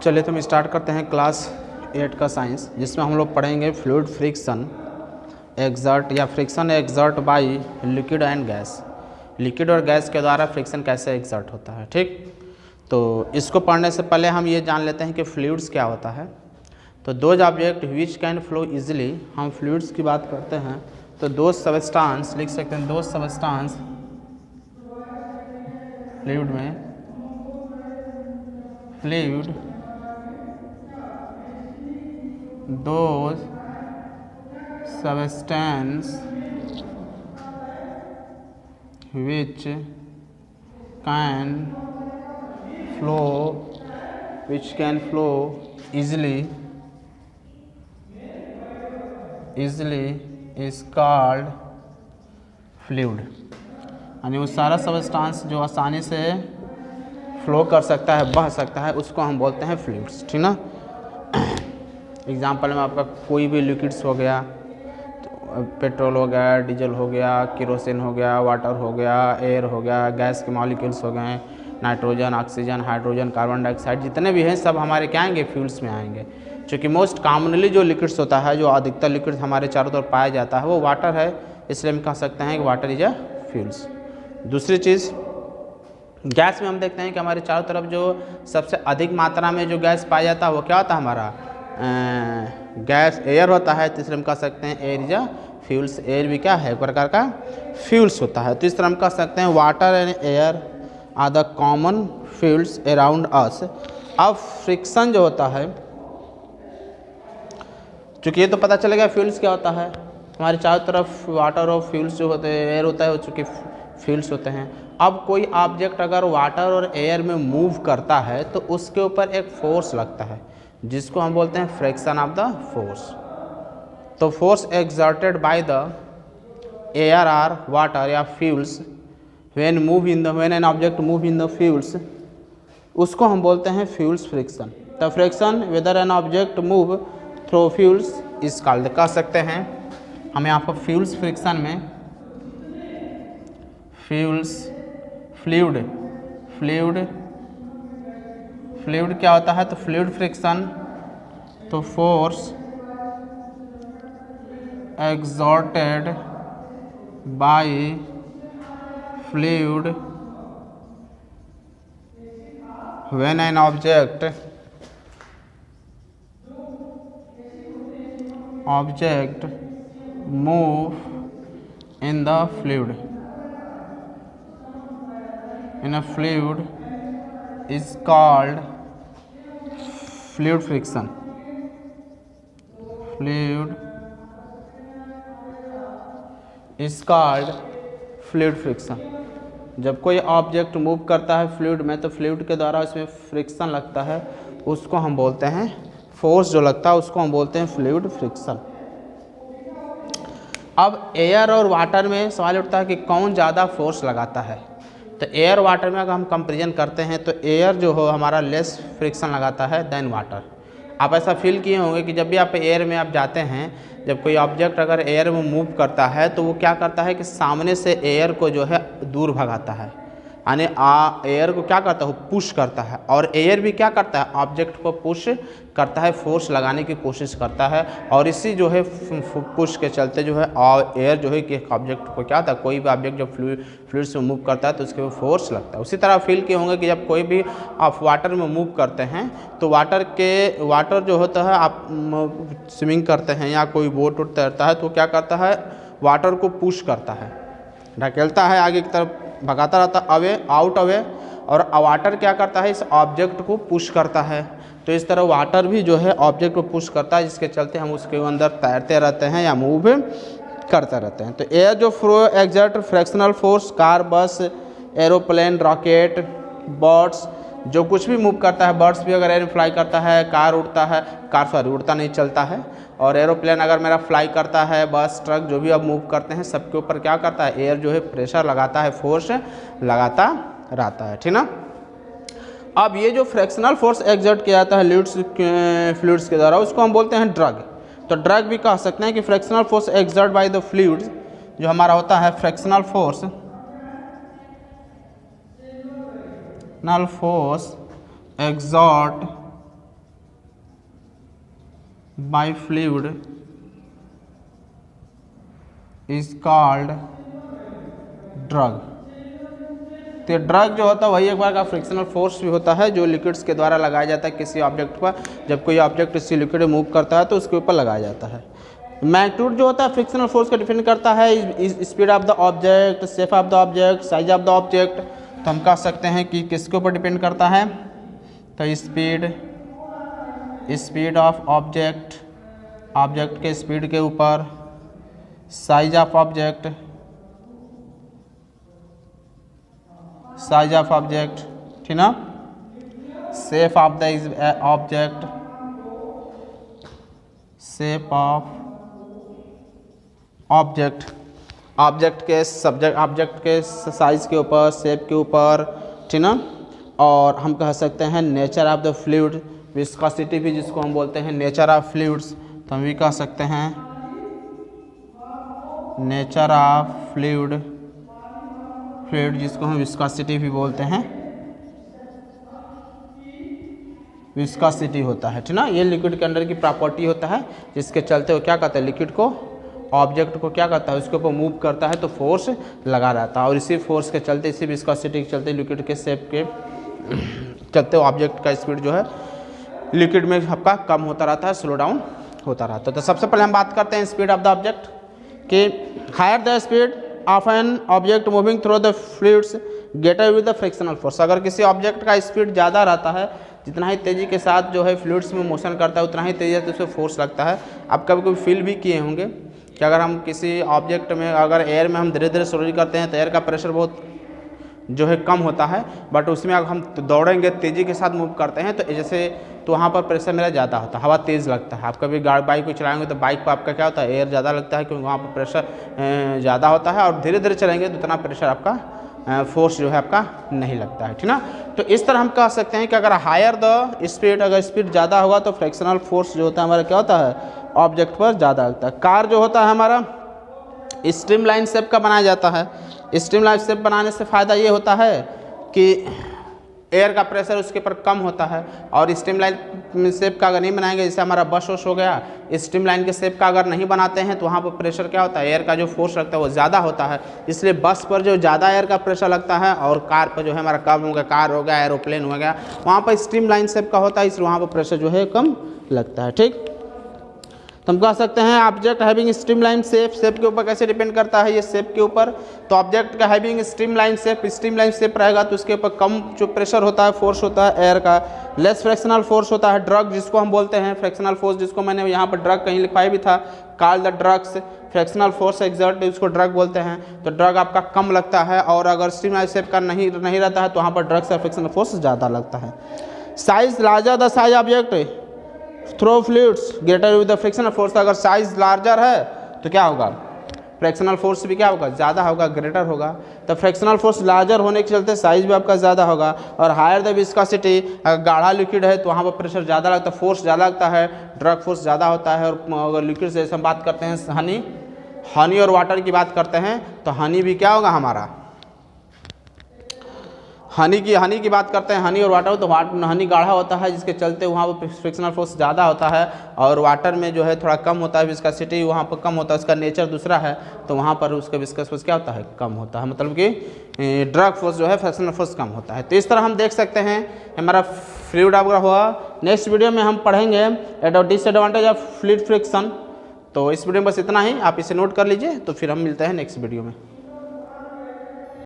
चलिए तो हम स्टार्ट करते हैं क्लास 8 का साइंस, जिसमें हम लोग पढ़ेंगे फ्लूइड फ्रिक्शन एक्सर्ट या friction exert by liquid and gas. Liquid और गैस के द्वारा फ्रिक्शन कैसे एक्सर्ट होता है। ठीक, तो इसको पढ़ने से पहले हम ये जान लेते हैं कि फ्लूइड्स क्या होता है। तो those object which can flow easily, हम फ्लूइड्स की बात करते हैं तो दो सबस्टांस लिख सकते हैं। दो सबस्टांस फ्लूइड में, fluid those substance which can flow easily is called fluid। यानी वो सारा सबस्टांस जो आसानी से फ्लो कर सकता है, बह सकता है, उसको हम बोलते हैं फ्लूइड्स। ठीक ना। एग्जाम्पल में आपका कोई भी लिक्विड्स हो गया, तो पेट्रोल हो गया, डीजल हो गया, केरोसिन हो गया, वाटर हो गया, एयर हो गया, गैस के मॉलिक्यूल्स हो गए, nitrogen, oxygen, hydrogen, carbon dioxide, जितने भी हैं सब हमारे क्या आएंगे, फ्यूल्स में आएंगे। क्योंकि मोस्ट कॉमनली जो लिक्विड्स होता है, जो अधिकतर लिक्विड हमारे चारों तरफ पाया जाता है, वो वाटर है, इसलिए हम कह सकते हैं कि वाटर इज अ फ्यूल्स। दूसरी चीज़, गैस में हम देखते हैं कि हमारे चारों तरफ जो सबसे अधिक मात्रा में जो गैस पाया जाता है वो क्या होता है, हमारा गैस एयर होता है। तीसरे हम कह सकते हैं air is a fuels. Air भी क्या है, एक प्रकार का फ्यूल्स होता है। तो इस तरह हम कह सकते हैं water and air are the common fuels around us. अब फ्रिक्शन जो होता है, चूँकि ये तो पता चलेगा फ्यूल्स क्या होता है, हमारे चारों तरफ वाटर और फ्यूल्स जो होते हैं, एयर होता है, चूँकि फ्यूल्स होते हैं। अब कोई ऑब्जेक्ट अगर वाटर और एयर में मूव करता है तो उसके ऊपर एक फोर्स लगता है, जिसको हम बोलते हैं फ्रिक्शन ऑफ द फोर्स। तो force exerted by the air or water या fluids when an object move in the fluids, उसको हम बोलते हैं fluids friction. The friction whether an object move through fluids is called, कह सकते हैं हम यहाँ पर फ्यूल्स फ्रिक्शन में फ्लूइड क्या होता है, तो फ्लूइड फ्रिक्शन, तो force exerted bye fluid when an object move in the fluid is called fluid friction। fluid is called fluid friction। जब कोई ऑब्जेक्ट मूव करता है फ्लूइड में, तो फ्लूइड के द्वारा उसमें फ्रिक्शन लगता है, उसको हम बोलते हैं, फोर्स जो लगता है उसको हम बोलते हैं फ्लूइड फ्रिक्शन। अब एयर और वाटर में सवाल उठता है कि कौन ज़्यादा फोर्स लगाता है। तो एयर वाटर में अगर हम कंपेरिजन करते हैं तो एयर जो हो हमारा लेस फ्रिक्शन लगाता है देन वाटर। आप ऐसा फील किए होंगे कि जब भी आप एयर में आप जाते हैं, जब कोई ऑब्जेक्ट अगर एयर में मूव करता है तो वो क्या करता है कि सामने से एयर को जो है दूर भगाता है, यानी एयर को क्या करता है, वो पुश करता है। और एयर भी क्या करता है, ऑब्जेक्ट को पुश करता है, फोर्स लगाने की कोशिश करता है। और इसी जो है पुश के चलते जो है एयर जो है कि ऑब्जेक्ट को क्या होता है, कोई भी ऑब्जेक्ट जब फ्लूइड से मूव करता है तो उसके ऊपर फोर्स लगता है। उसी तरह फील किए होंगे कि जब कोई भी आप वाटर में मूव करते हैं तो वाटर जो होता है, आप स्विमिंग करते हैं या कोई बोट उठ तैरता है तो क्या करता है, वाटर को पुश करता है, ढकेलता है, आगे की तरफ भगाता रहता अवे, आउट अवे। और वाटर क्या करता है, इस ऑब्जेक्ट को पुश करता है। तो इस तरह वाटर भी जो है ऑब्जेक्ट को पुश करता है, जिसके चलते हम उसके अंदर तैरते रहते हैं या मूव करते रहते हैं। तो एयर जो flow exert frictional force, car, बस, एरोप्लेन, रॉकेट, बर्ड्स, जो कुछ भी मूव करता है, बर्ड्स भी अगर एयर फ्लाई करता है, कार उड़ता है, उड़ता नहीं, चलता है। और एरोप्लेन अगर मेरा फ्लाई करता है, बस, ट्रक जो भी अब मूव करते हैं, सबके ऊपर क्या करता है, एयर जो है प्रेशर लगाता है, फोर्स लगाता रहता है। ठीक ना। अब ये जो फ्रिक्शनल फोर्स एक्सर्ट किया जाता है फ्लूइड्स के द्वारा, उसको हम बोलते हैं ड्रग। तो ड्रग भी कह सकते हैं कि frictional force exert by the fluids, जो हमारा होता है frictional force exert by fluid is called drag. तो ड्रग जो होता है वही एक बार का फ्रिक्शनल फोर्स भी होता है जो लिक्विड्स के द्वारा लगाया जाता है किसी ऑब्जेक्ट पर। जब कोई ऑब्जेक्ट इसी लिक्विड में मूव करता है तो उसके ऊपर लगाया जाता है। मैग्नीट्यूड जो होता है फ्रिक्शनल फोर्स को डिफाइन करता है speed of the object, shape of the object, size of the object. तो हम कह सकते हैं कि किसके ऊपर डिपेंड करता है, तो स्पीड ऑफ ऑब्जेक्ट, ऑब्जेक्ट के स्पीड के ऊपर, साइज ऑफ ऑब्जेक्ट, ठीक ना, shape of the object, shape of object, object के साइज के ऊपर, शेप के ऊपर, ठीक ना। और हम कह सकते हैं nature of the fluid, viscosity भी जिसको हम बोलते हैं नेचर ऑफ फ्लूइड्स, तो हम भी कह सकते हैं नेचर ऑफ फ्लूइड जिसको हम विस्कोसिटी भी बोलते हैं, विस्कोसिटी होता है, ठीक ना। ये लिक्विड के अंदर की प्रॉपर्टी होता है जिसके चलते वो क्या करता है, लिक्विड को, ऑब्जेक्ट को क्या करता है, उसके ऊपर मूव करता है तो फोर्स लगा रहता है। और इसी फोर्स के चलते, इसी विस्कोसिटी के चलते, लिक्विड के शेप के चलते ऑब्जेक्ट का स्पीड जो है लिक्विड में आपका कम होता रहता है, स्लो डाउन होता रहता है। तो सबसे पहले हम बात करते हैं स्पीड ऑफ द ऑब्जेक्ट कि higher the speed of an object moving through the fluids greater with the frictional force. अगर किसी ऑब्जेक्ट का स्पीड ज़्यादा रहता है, जितना ही तेज़ी के साथ जो है फ्लूइड्स में मोशन करता है उतना ही तेज़ी से उसे फोर्स लगता है। आप कभी कभी फील भी किए होंगे कि अगर हम किसी ऑब्जेक्ट में, अगर एयर में हम धीरे धीरे स्लो करते हैं तो एयर का प्रेशर बहुत जो है कम होता है, बट उसमें अगर हम दौड़ेंगे तेज़ी के साथ मूव करते हैं तो जैसे तो वहाँ पर प्रेशर मेरा ज़्यादा होता है, हवा तेज़ लगता है। आप कभी बाइक को चलाएंगे तो बाइक पर आपका क्या होता है, एयर ज़्यादा लगता है क्योंकि वहाँ पर प्रेशर ज़्यादा होता है, और धीरे धीरे चलेंगे तो उतना प्रेशर आपका फोर्स जो है आपका नहीं लगता है, ठीक ना। तो इस तरह हम कह सकते हैं कि अगर हायर द स्पीड, अगर स्पीड ज़्यादा होगा तो फ्रिक्शनल फोर्स जो होता है हमारा क्या होता है, ऑब्जेक्ट पर ज़्यादा लगता है। कार जो होता है हमारा स्ट्रीमलाइन शेप का बनाया जाता है। स्ट्रीमलाइन शेप बनाने से फ़ायदा ये होता है कि एयर का प्रेशर उसके ऊपर कम होता है, और स्ट्रीमलाइन शेप का अगर नहीं बनाएंगे, जैसे हमारा बस वश हो गया, स्ट्रीमलाइन के शेप का अगर नहीं बनाते हैं तो वहाँ पर प्रेशर क्या होता है, एयर का जो फोर्स लगता है वो ज़्यादा होता है। इसलिए बस पर जो ज़्यादा एयर का प्रेशर लगता है और कार पर जो है हमारा कम हो गया, कार हो गया, एरोप्लेन हो गया, वहाँ पर स्ट्रीमलाइन शेप का होता है, इसलिए वहाँ पर प्रेशर जो है कम लगता है, ठीक। तो हम कह सकते हैं object having streamline shape, shape के ऊपर कैसे डिपेंड करता है ये शेप के ऊपर, तो ऑब्जेक्ट का हैविंग स्ट्रीमलाइन शेप रहेगा तो उसके ऊपर कम जो प्रेशर होता है, फोर्स होता है एयर का, लेस फ्रिक्शनल फोर्स होता है। ड्रग जिसको हम बोलते हैं फ्रिक्शनल फोर्स, जिसको मैंने यहाँ पर ड्रग कहीं लिखवाई भी था, call the drugs frictional force exert, उसको ड्रग बोलते हैं। तो ड्रग आपका कम लगता है, और अगर स्ट्रीमलाइन शेप का नहीं रहता है तो वहाँ पर ड्रग से फ्रिक्शनल फोर्स ज़्यादा लगता है। Size larger the size object through fluids greater with the frictional force, अगर साइज लार्जर है तो क्या होगा, फ्रिक्शनल फोर्स भी क्या होगा, ज़्यादा होगा, ग्रेटर होगा। तो फ्रिक्शनल फोर्स लार्जर होने के चलते साइज भी आपका ज़्यादा होगा। और हायर द विस्कोसिटी, अगर गाढ़ा लिक्विड है तो वहाँ पर प्रेशर ज़्यादा लगता है, फोर्स ज़्यादा लगता है, ड्रग फोर्स ज़्यादा होता है। और अगर लिक्विड से जैसे हम बात करते हैं हनी और वाटर की बात करते हैं तो हनी भी क्या होगा हमारा, हनी की बात करते हैं, हनी और वाटर, तो हनी गाढ़ा होता है जिसके चलते वहाँ पर फ्रिक्शनल फोर्स ज़्यादा होता है, और वाटर में जो है थोड़ा कम होता है, विस्कोसिटी वहाँ पर कम होता है, उसका नेचर दूसरा है, तो वहाँ पर उसका विस्कस फोर्स क्या होता है, कम होता है, मतलब कि ड्रग फोर्स जो है फ्रिक्शनल फोर्स कम होता है। तो इस तरह हम देख सकते हैं हमारा फ्लूइड वगैरह हुआ। नेक्स्ट वीडियो में हम पढ़ेंगे डिसएडवांटेज ऑफ फ्लूइड फ्रिक्शन। तो इस वीडियो में बस इतना ही, आप इसे नोट कर लीजिए, तो फिर हम मिलते हैं नेक्स्ट वीडियो में।